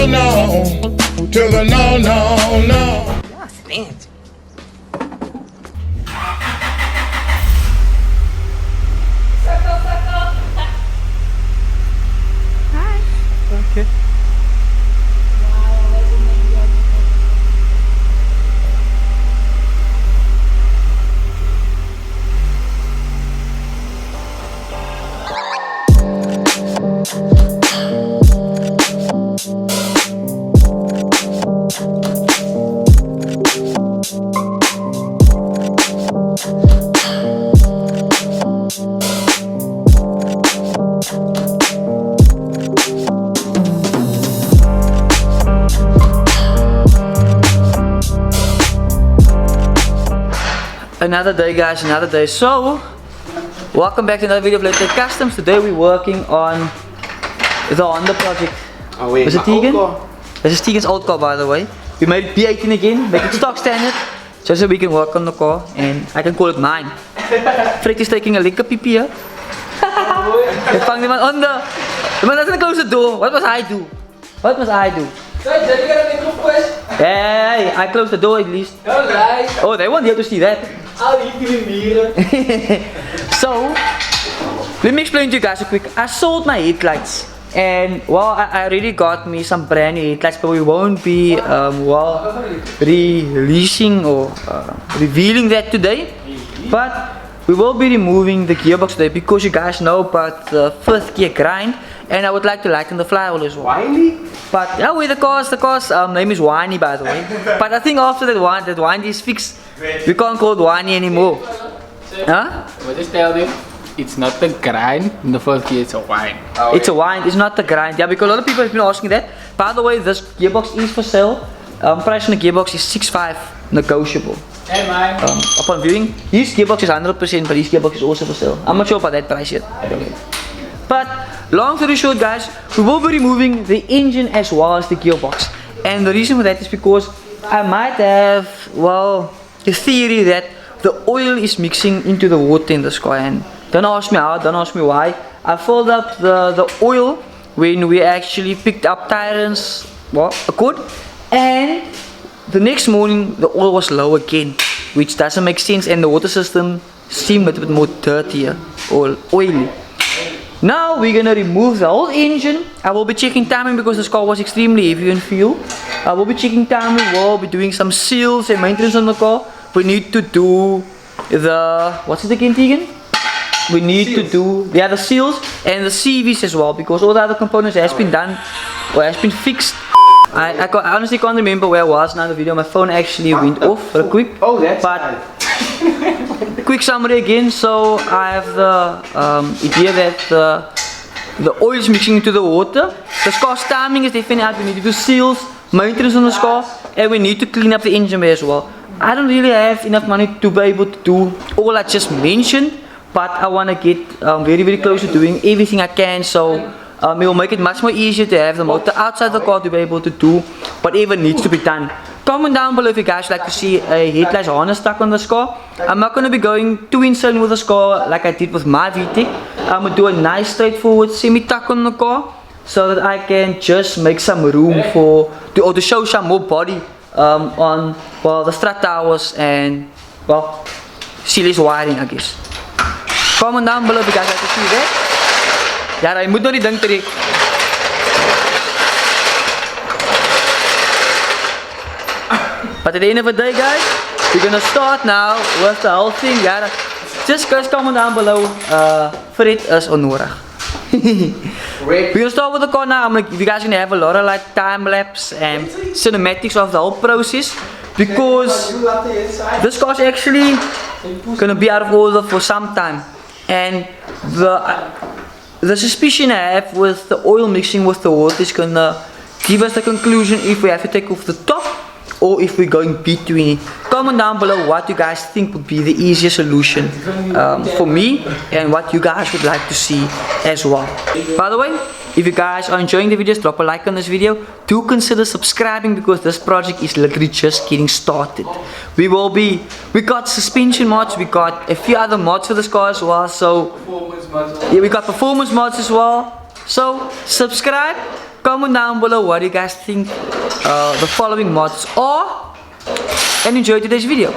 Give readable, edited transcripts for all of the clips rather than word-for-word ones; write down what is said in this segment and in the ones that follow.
no, no, to the no, no, no. That's fancy. Okay. Another day, guys, another day. So, welcome back to another video of Let's Take Customs. Today we're working on the Honda project. Oh wait, was it Tegan? This is Tegan's old car, by the way. We made it B18 again, make it stock standard, just so we can work on the car, and I can call it mine. Fred is taking a lekker pipi here. They found him on the man doesn't close the door. What must I do? What must I do? Hey, I closed the door at least. Oh, they won't be able to see that. So, let me explain to you guys real quick. I sold my headlights, and well, I already got me some brand new headlights, but we won't be releasing or revealing that today. But we will be removing the gearbox today because you guys know about the fifth gear grind, and I would like to lighten the flywheel as well. Whiny? But yeah, with the car's name is Whiny, by the way. But I think after that Whiny is fixed, we can't call it Whiny anymore. Huh? But just tell them it's not the grind in the first gear, it's a whine. Oh, it's a whine, it's not the grind. Yeah, because a lot of people have been asking that. By the way, this gearbox is for sale. Price on the gearbox is 6.5 negotiable. Hey man. Upon viewing, his gearbox is 100%, but his gearbox is also for sale. I'm not sure about that price yet. But long story short, guys, we will be removing the engine as well as the gearbox. And the reason for that is because I might have, well, the theory that the oil is mixing into the water in the car. And don't ask me how, don't ask me why. I filled up the oil when we actually picked up tires, well, a quart, and the next morning the oil was low again, which doesn't make sense, and the water system seemed a bit more dirtier or oily. Now we're gonna remove the whole engine. I will be checking timing because this car was extremely heavy in fuel. I will be checking timing, we'll be doing some seals and maintenance on the car. We need to do the, what's it again, Tegan? We need seals. To do the seals and the CVs as well, because all the other components has been done or has been fixed. I honestly can't remember where I was now in the video. My phone actually went off real quick. Oh, that's but quick summary again. So I have the idea that the oil is mixing into the water. The car's timing is definitely out. We need to do seals, maintenance on the car, and we need to clean up the engine bay as well. I don't really have enough money to be able to do all I just mentioned, but I want to get very, very close to doing everything I can. So it will make it much more easier to have the motor outside the car to be able to do whatever needs to be done. Comment down below if you guys like to see a headlights harness stuck on this car. I'm not going to be going too insane with this car like I did with my VTEC. I'm going to do a nice straightforward semi-tuck on the car so that I can just make some room to show some more body on, well, the strut towers and, well, sealess wiring, I guess. Comment down below if you guys like to see that. Ja, je moet nog die ding terug. But at the end of the day, guys, we're gonna start now with the whole thing. Yeah, just guys comment down below. Fred is onnodig. We're gonna start with the car now. You guys gonna have a lot of like time lapse and cinematics of the whole process, because this car is actually gonna be out of order for some time, and the suspicion I have with the oil mixing with the water is gonna give us the conclusion if we have to take off the top or if we're going between it. Comment down below what you guys think would be the easiest solution for me and what you guys would like to see as well. By the way, if you guys are enjoying the videos, drop a like on this video. Do consider subscribing because this project is literally just getting started. We got suspension mods, we got a few other mods for this car as well. So yeah, we got performance mods as well. So subscribe, comment down below what you guys think the following mods are, and enjoy today's video.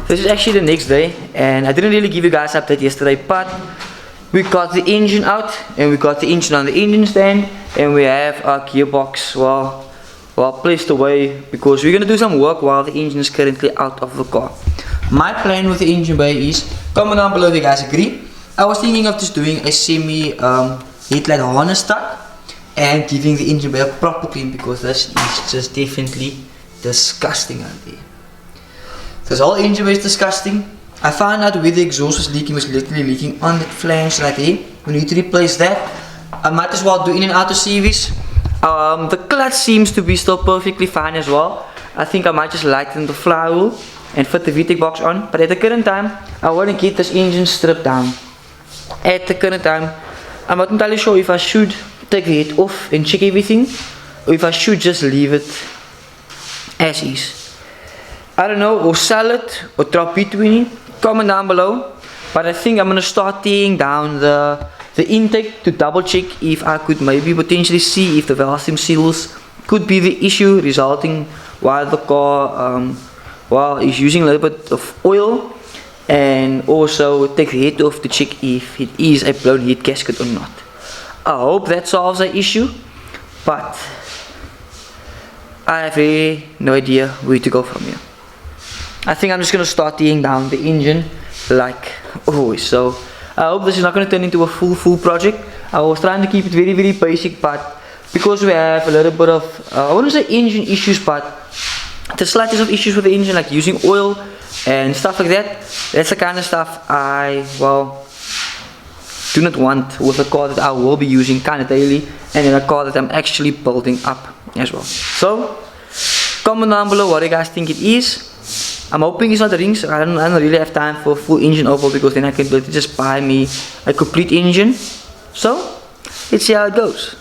This is actually the next day, and I didn't really give you guys an update yesterday, but we got the engine out, and we got the engine on the engine stand, and we have our gearbox well placed away, because we're gonna do some work while the engine is currently out of the car. My plan with the engine bay is, comment down below if you guys agree. I was thinking of just doing a semi headlight harness tuck and giving the engine bay a proper clean, because this is just definitely disgusting out there. This whole engine bay is disgusting. I found out where the exhaust was leaking. Was literally leaking on the flange right here. We need to replace that. I might as well do in and out of series. The clutch seems to be still perfectly fine as well. I think I might just lighten the flywheel and fit the VTEC box on. But at the current time, I want to get this engine stripped down. At the current time, I'm not entirely sure if I should take the head off and check everything, or if I should just leave it as is. I don't know, or sell it, or drop between it. Comment down below. But I think I'm gonna start tearing down the intake to double check if I could maybe potentially see if the valve stem seals could be the issue resulting while the car is using a little bit of oil, and also take the head off to check if it is a blown head gasket or not. I hope that solves the issue, but I have really no idea where to go from here. I think I'm just gonna start tearing down the engine like always. So I hope this is not gonna turn into a full project. I was trying to keep it very basic, but because we have a little bit of I wouldn't say engine issues, but the slightest of issues with the engine, like using oil and stuff like that. That's the kind of stuff I do not want with a car that I will be using kind of daily, and in a car that I'm actually building up as well. So comment down below what you guys think it is. I'm hoping it's not the rings. I don't really have time for a full engine overhaul, because then I can just buy me a complete engine. So let's see how it goes.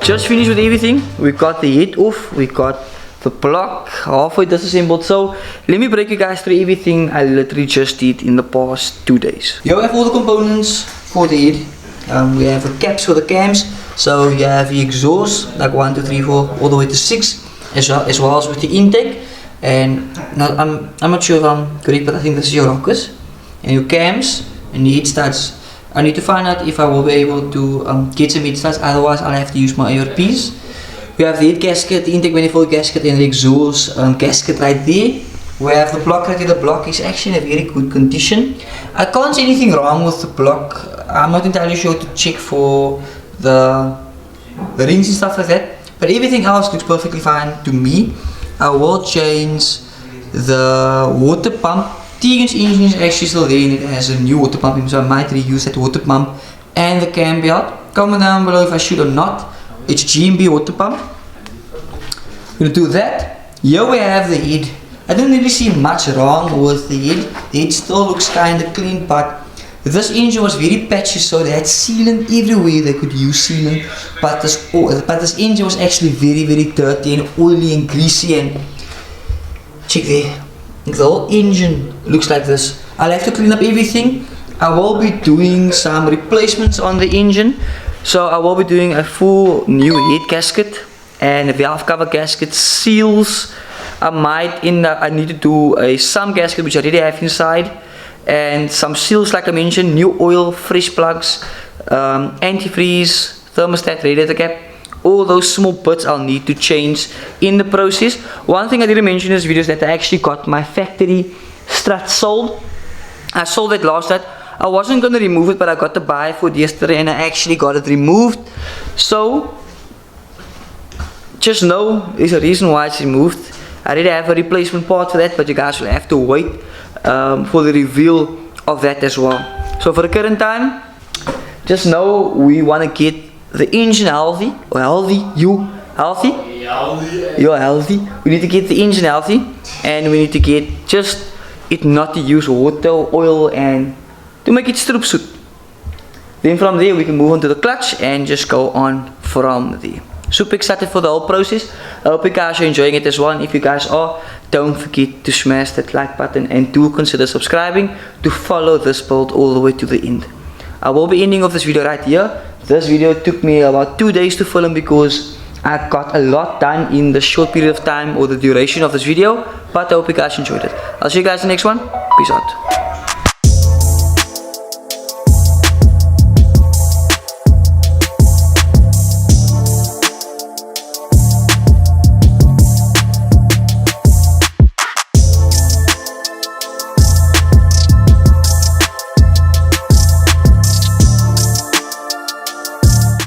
just finished with everything. We got the head off, we got the block halfway disassembled. So let me break you guys through everything I literally just did in the past 2 days. Here we have all the components for the head. We have the caps for the cams. So you have the exhaust, like 1, 2, 3, 4, all the way to 6, as well as with the intake. And I'm not sure if I'm correct, but I think this is your rockers and your cams and the head studs. I need to find out if I will be able to get some head studs, otherwise I'll have to use my ARPs. We have the head gasket, the intake manifold gasket and the exhaust gasket right there. We have the block right here. The block is actually in a very good condition. I can't see anything wrong with the block. I'm not entirely sure to check for the rings and stuff like that, but everything else looks perfectly fine to me. I will change the water pump. Tegan's engine is actually still there and it has a new water pump, so I might reuse that water pump and the cam belt. Comment down below if I should or not. It's GMB water pump. I'm gonna do that. Here we have the head. I don't really see much wrong with the head. The head still looks kinda clean, but this engine was very patchy, so they had sealant everywhere. They could use sealant, but this engine was actually very dirty and oily and greasy. And check there, the whole engine looks like this. I'll have to clean up everything. I will be doing some replacements on the engine. So I will be doing a full new head gasket and a valve cover gasket, seals. I need to do some gasket which I already have inside, and some seals like I mentioned, new oil, fresh plugs, antifreeze, thermostat, radiator cap. All those small bits I'll need to change in the process. One thing I didn't mention in this video is that I actually got my factory strut sold. I sold it last night. I wasn't going to remove it, but I got the buy for it yesterday and I actually got it removed. So just know there's a reason why it's removed. I already have a replacement part for that, but you guys will have to wait for the reveal of that as well. So for the current time, just know we want to get the engine healthy, or healthy, you're healthy. We need to get the engine healthy, and we need to get just it not to use water, oil, and to make it stroop suit. Then from there we can move on to the clutch and just go on from there. Super excited for the whole process. I hope you guys are enjoying it as well, and if you guys are, don't forget to smash that like button and do consider subscribing to follow this build all the way to the end. I will be ending off this video right here. This video took me about 2 days to film because I got a lot done in the short period of time or the duration of this video, but I hope you guys enjoyed it. I'll see you guys in the next one. Peace out.